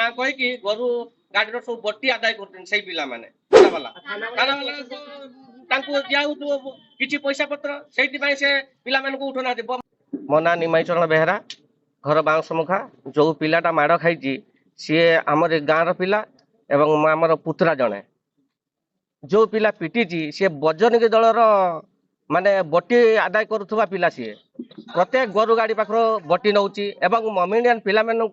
ना कहीकि गोरु गाड़ी सब बटी आदाय कर पिला माने किसी पैसा पत्र से पिला उठुना। मो ना निमाई चरण बेहरा घर बाउंसमुखा जो पिलाटा माड़ खाई सी आमर गाँव पिला एवं आमर पुतरा जड़े जो पिला पिटी सी बजरंगी दलर माने बटी आदाय करुवा पिला सी प्रत्येक गोरु गाड़ी पाखर बटी नौची एवं ममिडियन पिला मानू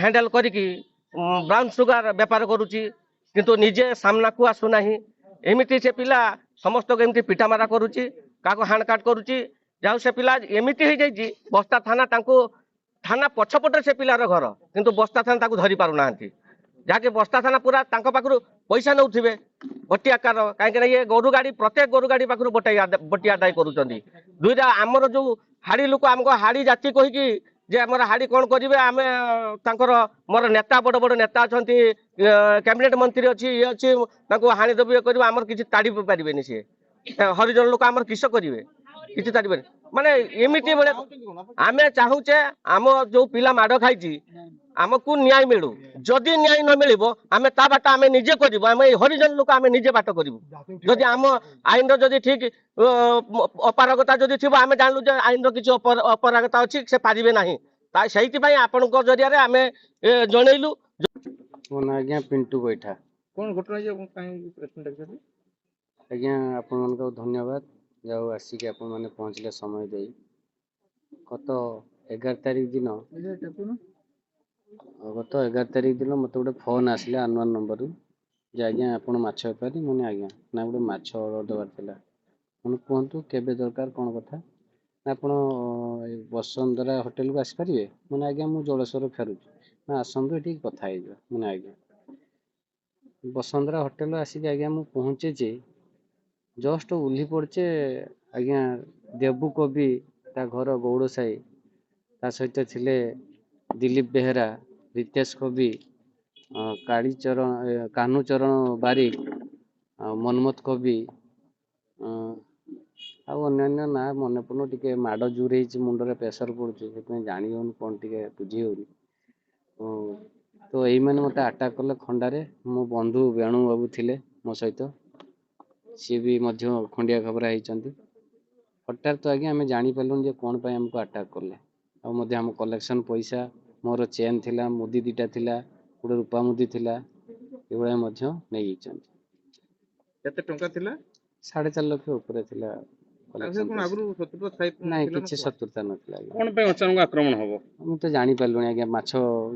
हैंडल करिकी ब्राउन सुगार बेपार करुची किंतु निजे सामना को आसुना एमती से पिला समस्त एमती पिटामारा करुची क्या हाणकाट करुची जाऊ से पिला एमती हो जाइए बस्ता थाना थाना पछपटे से पिलार घर किंतु बस्ता थाना धरी पारु ना जहाँकि बस्ता थाना पूरा पाखु पैसा नौथिबे बटी आकार कहीं ये गोरु गाड़ी प्रत्येक गोरु गाड़ी पाखु बटी आदाय करुँच दुईटा आमर जो हाड़ी लोक आमको हाड़ी जाति कहीकि जे आमर हाड़ी कौन करेंगे आम मोर नेता बड़ बड़ नेता अच्छा कैबिनेट मंत्री अच्छी ये अच्छी हाणीदेव ये कर आमर किसी ताड़ी पारे सी हरिजन लोक आमर किस करेंगे किसी ताड़ी माने एमती बेले आम चाहूचे आम जो पिला माड़ खाई आमको न्याय मिलू जदि न्याय न मिल आम ता बाट आम निजे कर हरिजन लोक आम निजे बाट करूँ जदि आम आईन जदि ठीक अपारगता जदि थी आम जानलु आईन किसी अपरागता अच्छी से पारे ना से आपण जरिया आम जनइलु। मो ना आज्ञा पिंटू बैठा कौन घटना आज्ञा आपण मान धन्यवाद जाऊ आसिक आपण मैंने पहुँचले समय दे गत 11 तारीख दिन मत गोटे फोन आसला अनवन नंबर जे आज्ञा आपण माछ बेपारी मैंने आज्ञा ना गोटे माछ ऑर्डर देवार थिला मैंने कहतु केबे दरकार कौन कथा ना आपण वसुंधरा होटेल को आसपारे मैंने आज्ञा मुझे जलेश्वर फेरुची ना आसतु ये कथा मैंने आज्ञा वसुंधरा होटेल आसिक आज्ञा मुझे पहुँचे जस्ट ओह्ली पड़चे आज्ञा देबू कवि ता घर गौड़ साई ता सहित थिले दिलीप बेहेरा रितेश कवि कालीचरण कान्हूचरण बारिक मनमथ कवि अन्य ना मन पड़न टे माड़ जोर हो मुंडे प्रेसर पड़े जानी हो कौन टे बुझी हो तो यही मैंने मत आटाक कले खंडारे मो बंधु वेणु बाबू थिले मो सहित सी भी खंडिया खबरा होती हठात तो आज्ञा आम जापारू कौन पर आमको आटाक कले आम कलेक्शन पैसा मोर चेन थिला मुदी दीटा थिला गोटे रूपा मुदी थिला ये नहीं केते टंका थिला 4.5 लाख ऊपर थिला नहीं किसी शत्रुता नाला कौन पे अचानक आक्रमण हबो मुझे तो जानी पारलुनी आज्ञा माछ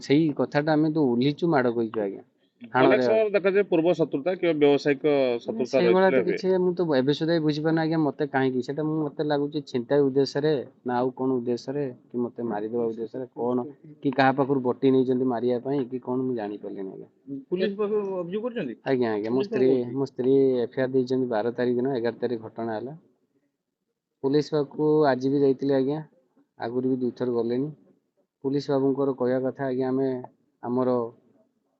सही कथाटा आम तो ओल्हीचु माड़ कहीचु आज्ञा देखा जाए पूर्व शत्रुता कि व्यावसायिक शत्रुता तो किसी मु तो एबे सुधा बुझी पाना आज्ञा मते कहीं सेटा मते लागुची चिंता उद्देश्य रे ना आउ कोन उद्देश्य रे कि मते मारी देबा उद्देश्य रे कोन कि कहा पाखुर बटी नहीं जंदी मारिया पई कि कोन मु जानी पालेनी आज्ञा पुलिस पाखु अभियोग करछंदी आज्ञा मो स्त्री एफआईआर दै जंदी 12 तारीख दिन 11 तारीख घटना हला पुलिस पाखु आज भी जाइतिले आज्ञा आगुरी भी दुई थर गलेनी पुलिस बाबूंकर कहया कथा आज्ञा आमे हमर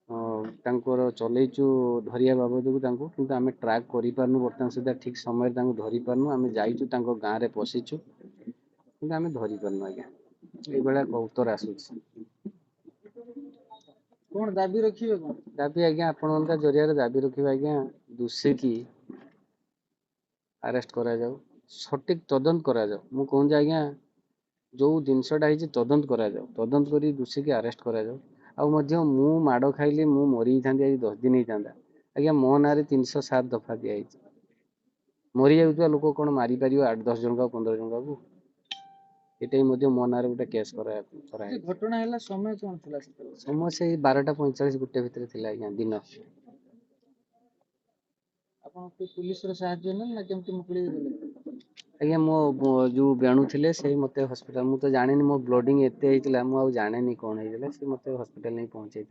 चलैचु धरिया बाबद को किंतु आम ट्राक करि पारनु बर्तमान सुधा ठीक समय धरी पारनु आम जाइचु गाँव में पशिचु कि आम धरी पारनु आज्ञा ये उत्तर आसूची कौन दाबी रखिए दाबी आज्ञा आपण जरिया दाबी रखिए आज्ञा दोषी की अरेस्ट करा जाऊ सठिक तदंत करा जाऊ मु कहूँ आज्ञा जो जिनसटा तदंत करा जाऊ तदंत करी दोषी की अरेस्ट करा जाऊ मु माड़ खाइली मु मरी था 10 दिन होता आज्ञा मो ना 307 दफा दिखाई मरी जाऊा लोक कौन मारी पार 8-10 जन 15 जन को ये मो ना गोटे केस घटना है समय कौन थी समय से 12:45 गोटे भितर थिला आज्ञा दिन पुलिस साहाय्य ना केमती मुकली आज्ञा मो जो बेणु थे से मत हस्पिटाल मु तो जाने मो ब्लडिंग एत जाने कौन होता से मत हस्पिटाल नहीं पहुंचे।